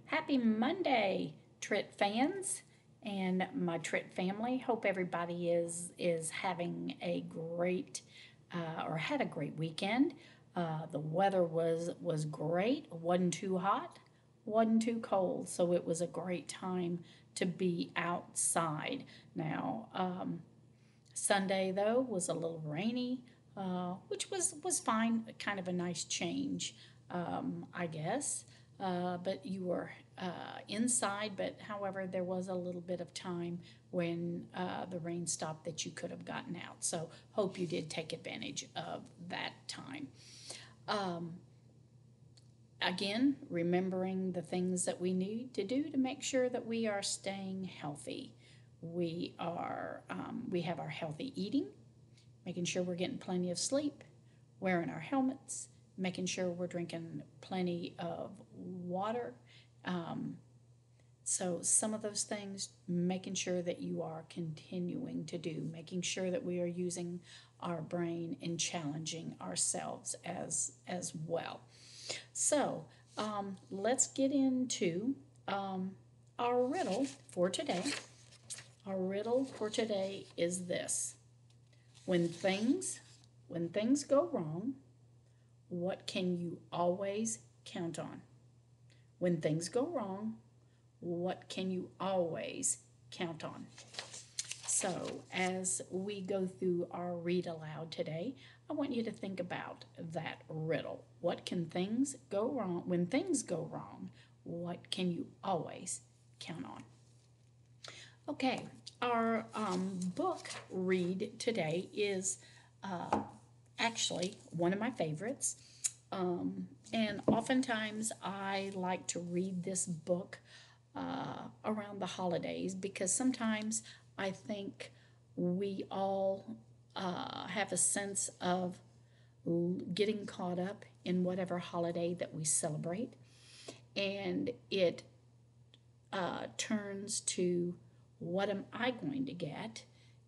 Happy Monday, Trit fans and my Trit family. Hope everybody is having a great or had a great weekend. The weather was great. Wasn't too hot, wasn't too cold, so it was a great time to be outside. Now, Sunday though was a little rainy, which was fine. Kind of a nice change, I guess. But you were inside. But however, there was a little bit of time when the rain stopped that you could have gotten out. So hope you did take advantage of that time. Um, Again, remembering the things that we need to do to make sure that we are staying healthy. We have our healthy eating, making sure we're getting plenty of sleep, wearing our helmets, making sure we're drinking plenty of water. Um, so, some of those things, making sure that you are continuing to do, making sure that we are using our brain and challenging ourselves as well. So, let's get into um, our riddle for today. Our riddle for today is this: when things when things go wrong, what can you always count on? When things go wrong, what can you always count on? So, as we go through our read aloud today, I want you to think about that riddle. What can things go wrong? When things go wrong, what can you always count on? Okay, our book read today is uh, actually one of my favorites. And oftentimes I like to read this book around the holidays because sometimes I think we all have a sense of getting caught up in whatever holiday that we celebrate, and it turns to what am I going to get,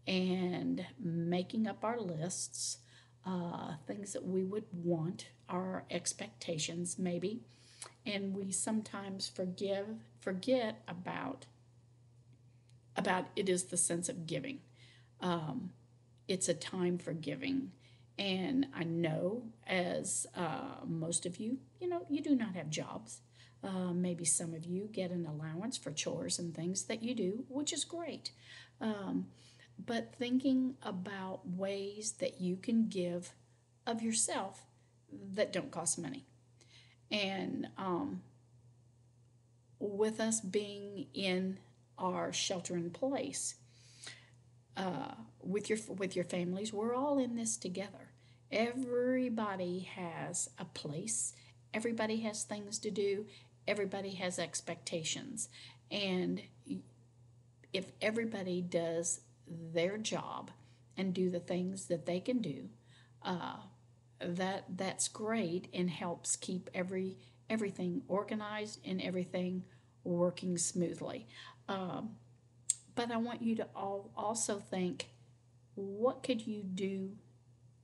and making up our lists, things that we would want, our expectations maybe, and we sometimes forget about it is the sense of giving. Um, it's a time for giving. And I know, as most of you, you do not have jobs. Maybe some of you get an allowance for chores and things that you do, which is great. Um, but thinking about ways that you can give of yourself that don't cost money. And with us being in our shelter in place, with your families, we're all in this together. Everybody has a place. Everybody has things to do. Everybody has expectations, and if everybody does their job and do the things that they can do, uh, that's great and helps keep everything organized and everything working smoothly. Um, but I want you to also think, what could you do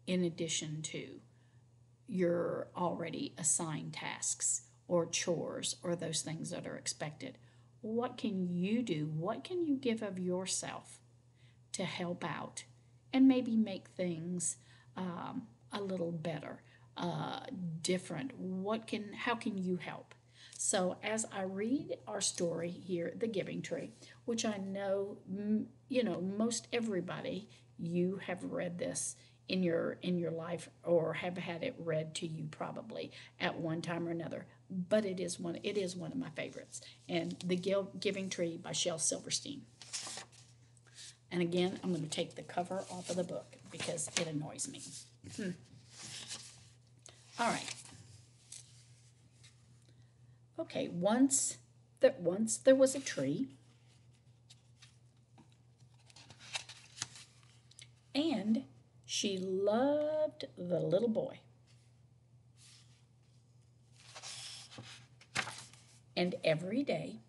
in addition to your already assigned tasks or chores or those things that are expected? What can you do? What can you give of yourself to help out and maybe make things a little better, uh, different? How can you help? So as I read our story here, The Giving Tree, which I know, most everybody, you have read this in your life or have had it read to you probably at one time or another. But it is one of my favorites, and The Giving Tree by Shel Silverstein. And again, I'm going to take the cover off of the book because it annoys me. All right. Okay. Once there was a tree, and she loved the little boy. And every day,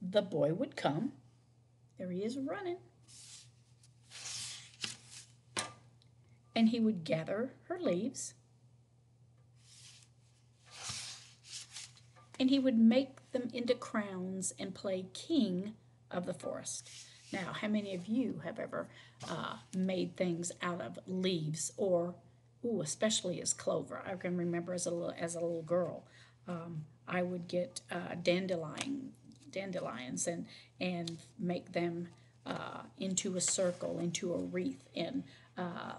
the boy would come. There he is running. And he would gather her leaves and he would make them into crowns and play king of the forest. Now, how many of you have ever made things out of leaves or, ooh, especially as clover? I can remember as a little girl, I would get dandelions and make them into a circle, into a wreath, and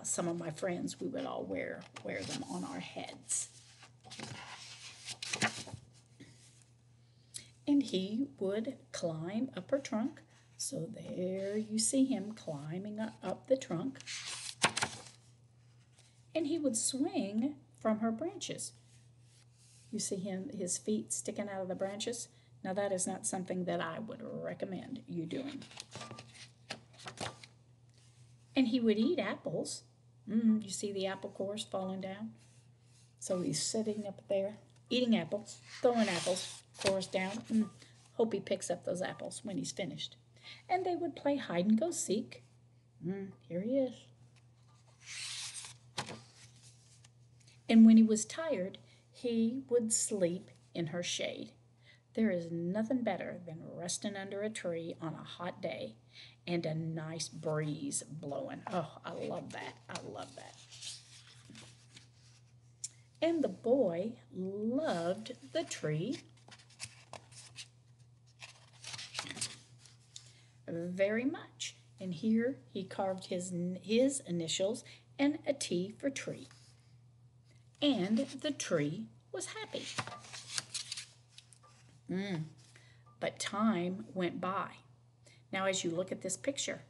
some of my friends, we would all wear them on our heads. And he would climb up her trunk. So there you see him climbing up the trunk. And he would swing from her branches. You see his feet sticking out of the branches. Now that is not something that I would recommend you doing. And he would eat apples. You see the apple cores falling down? So he's sitting up there, eating apples, throwing apples, cores down. Hope he picks up those apples when he's finished. And they would play hide and go seek. Here he is. And when he was tired, he would sleep in her shade. There is nothing better than resting under a tree on a hot day and a nice breeze blowing. Oh, I love that. I love that. And the boy loved the tree very much. And here he carved his initials and a T for tree. And the tree was happy. But time went by. Now, as you look at this picture,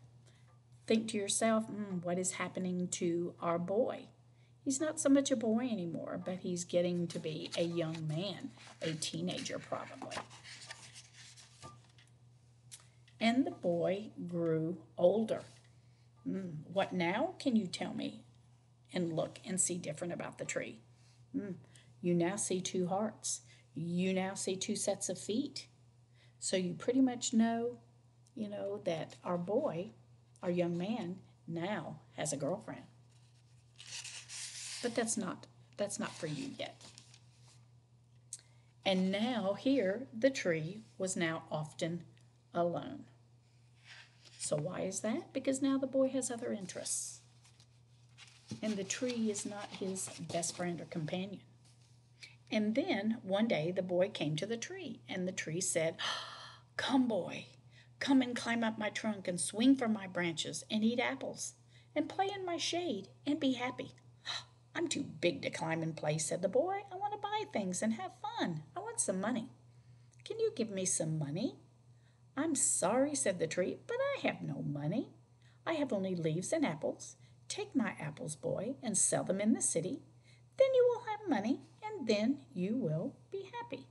think to yourself, what is happening to our boy? He's not so much a boy anymore, but he's getting to be a young man, a teenager probably. And the boy grew older. What now can you tell me and look and see different about the tree? You now see two hearts. You now see two sets of feet. So you pretty much know, that our boy, our young man, now has a girlfriend. But that's not for you yet. And now here, the tree was now often alone. So why is that? Because now the boy has other interests. And the tree is not his best friend or companion. And then one day the boy came to the tree, and the tree said, "Come, boy, come and climb up my trunk and swing from my branches and eat apples and play in my shade and be happy." "I'm too big to climb and play," said the boy. "I want to buy things and have fun. I want some money. Can you give me some money?" "I'm sorry," said the tree, "but I have no money. I have only leaves and apples. Take my apples, boy, and sell them in the city. Then you will have money, and then you will be happy."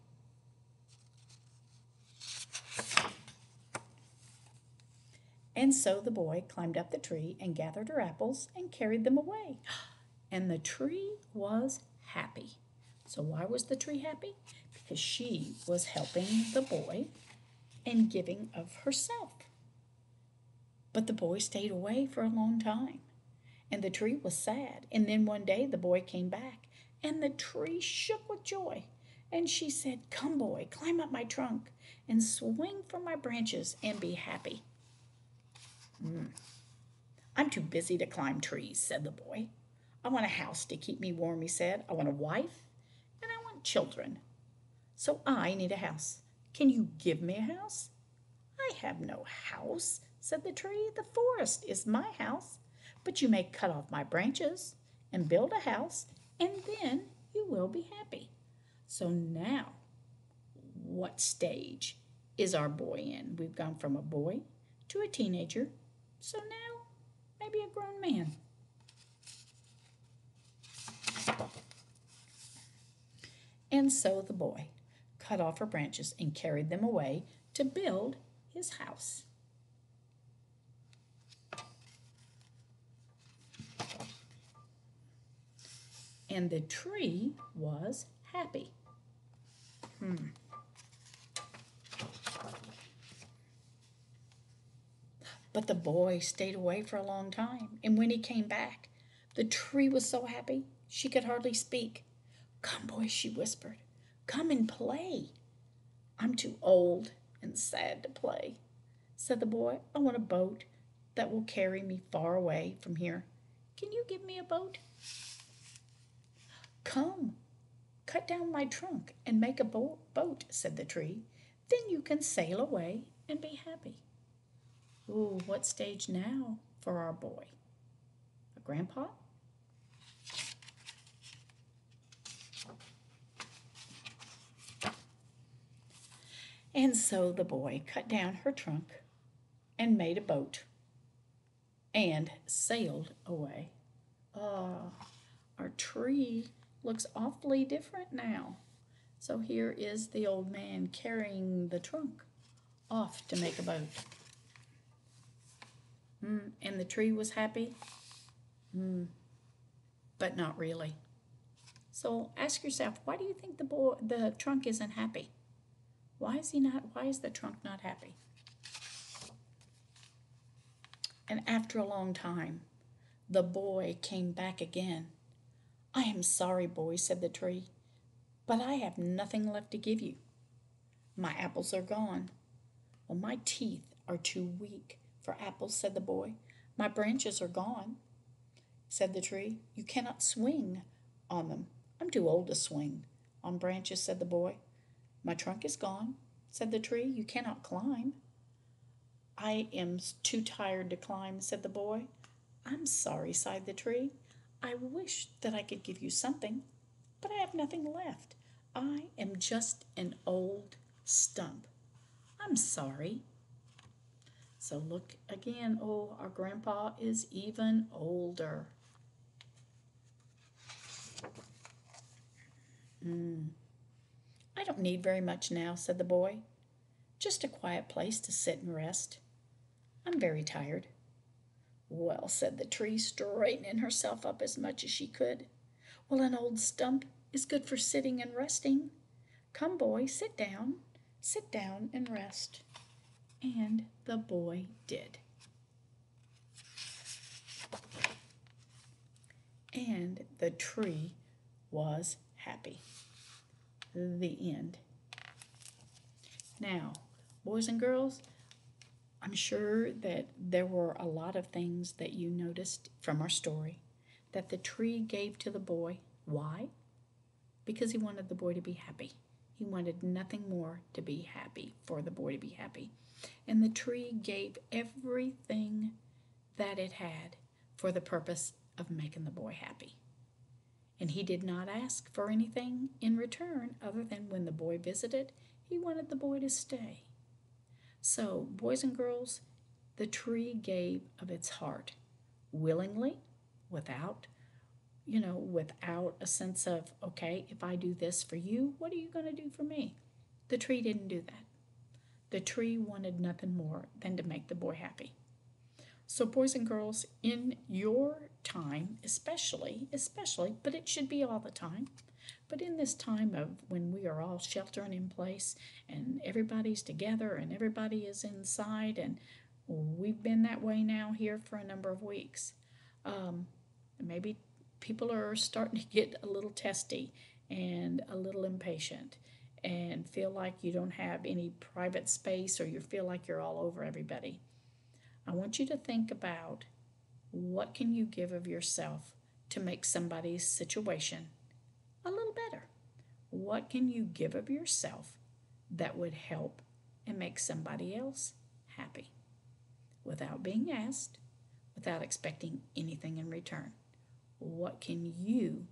And so the boy climbed up the tree and gathered her apples and carried them away. And the tree was happy. So why was the tree happy? Because she was helping the boy and giving of herself. But the boy stayed away for a long time. And the tree was sad. And then one day the boy came back, and the tree shook with joy. And she said, "Come, boy, climb up my trunk and swing from my branches and be happy." "I'm too busy to climb trees," said the boy. "I want a house to keep me warm," he said. "I want a wife, and I want children. So I need a house. Can you give me a house?" "I have no house," said the tree. "The forest is my house. But you may cut off my branches and build a house, and then you will be happy." So now, what stage is our boy in? We've gone from a boy to a teenager, so now maybe a grown man. And so the boy cut off her branches and carried them away to build his house. And the tree was happy. But the boy stayed away for a long time, and when he came back, the tree was so happy she could hardly speak. "Come, boy," she whispered. "Come and play. too old and sad to play," said the boy. "I want a boat that will carry me far away from here. Can you give me a boat?" "Come, cut down my trunk and make a boat," said the tree. "Then you can sail away and be happy." Ooh, what stage now for our boy? A grandpa? And so the boy cut down her trunk and made a boat and sailed away. Ah, our tree looks awfully different now. So here is the old man carrying the trunk off to make a boat. And the tree was happy? But not really. So ask yourself, why do you think the trunk isn't happy? Why is the trunk not happy? And after a long time, the boy came back again. "I am sorry, boy," said the tree, "but I have nothing left to give you. My apples are gone." "Well, my teeth are too weak for apples," said the boy. "My branches are gone," said the tree. "You cannot swing on them." "I'm too old to swing on branches," said the boy. "My trunk is gone," said the tree. "You cannot climb." "I am too tired to climb," said the boy. "I'm sorry," sighed the tree. "I wish that I could give you something, but I have nothing left. I am just an old stump. I'm sorry." So look again. Oh, our grandpa is even older. "I don't need very much now," said the boy. "Just a quiet place to sit and rest. I'm very tired." "Well," said the tree, straightening herself up as much as she could, "well, an old stump is good for sitting and resting. Come, boy, sit down and rest." And the boy did. And the tree was happy. The end. Now, boys and girls, I'm sure that there were a lot of things that you noticed from our story that the tree gave to the boy. Why? Because he wanted the boy to be happy. He wanted nothing more to be happy, for the boy to be happy. And the tree gave everything that it had for the purpose of making the boy happy. And he did not ask for anything in return other than when the boy visited, he wanted the boy to stay. So, boys and girls, the tree gave of its heart willingly, without a sense of, okay, if I do this for you, what are you going to do for me? The tree didn't do that. The tree wanted nothing more than to make the boy happy. So, boys and girls, in your time, especially, but it should be all the time, but in this time of when we are all sheltering in place and everybody's together and everybody is inside, and we've been that way now here for a number of weeks, maybe people are starting to get a little testy and a little impatient and feel like you don't have any private space, or you feel like you're all over everybody. I want you to think about, what can you give of yourself to make somebody's situation a little better? What can you give of yourself that would help and make somebody else happy without being asked, without expecting anything in return? What can you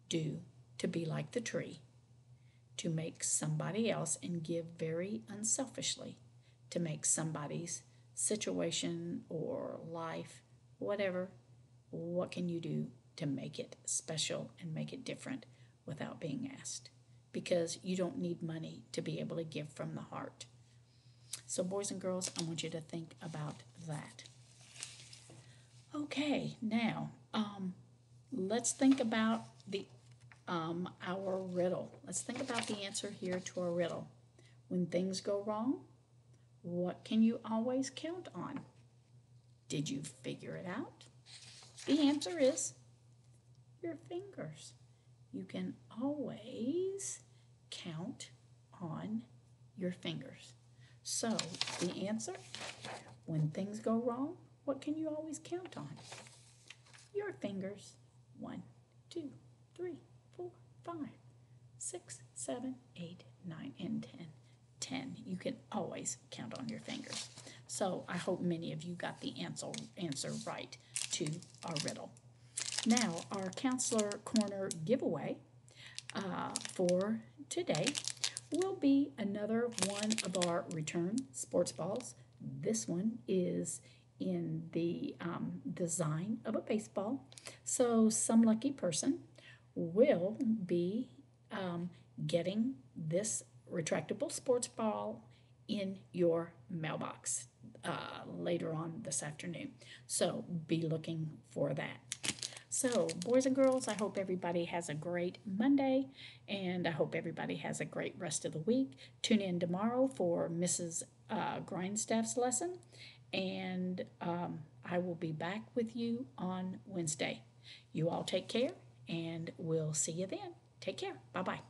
do to be like the tree, to make somebody else, and give very unselfishly, to make somebody's situation or life, whatever, what can you do to make it special and make it different without being asked? Because you don't need money to be able to give from the heart. So, boys and girls, I want you to think about that. Okay, now, let's think about our riddle. Let's think about the answer here to our riddle. When things go wrong, what can you always count on? Did you figure it out? The answer is your fingers. You can always count on your fingers. So the answer, when things go wrong, what can you always count on? Your fingers. 1, 2, 3, 4, 5, 6, 7, 8, 9, and 10. 10. You can always count on your fingers. So I hope many of you got the answer right to our riddle. Now, our Counselor Corner giveaway for today will be another one of our return sports balls. This one is in the design of a baseball. So some lucky person will be getting this retractable sports ball in your mailbox later on this afternoon. So be looking for that. So, boys and girls, I hope everybody has a great Monday, and I hope everybody has a great rest of the week. Tune in tomorrow for Mrs. Grindstaff's lesson, and I will be back with you on Wednesday. You all take care, and we'll see you then. Take care. Bye-bye.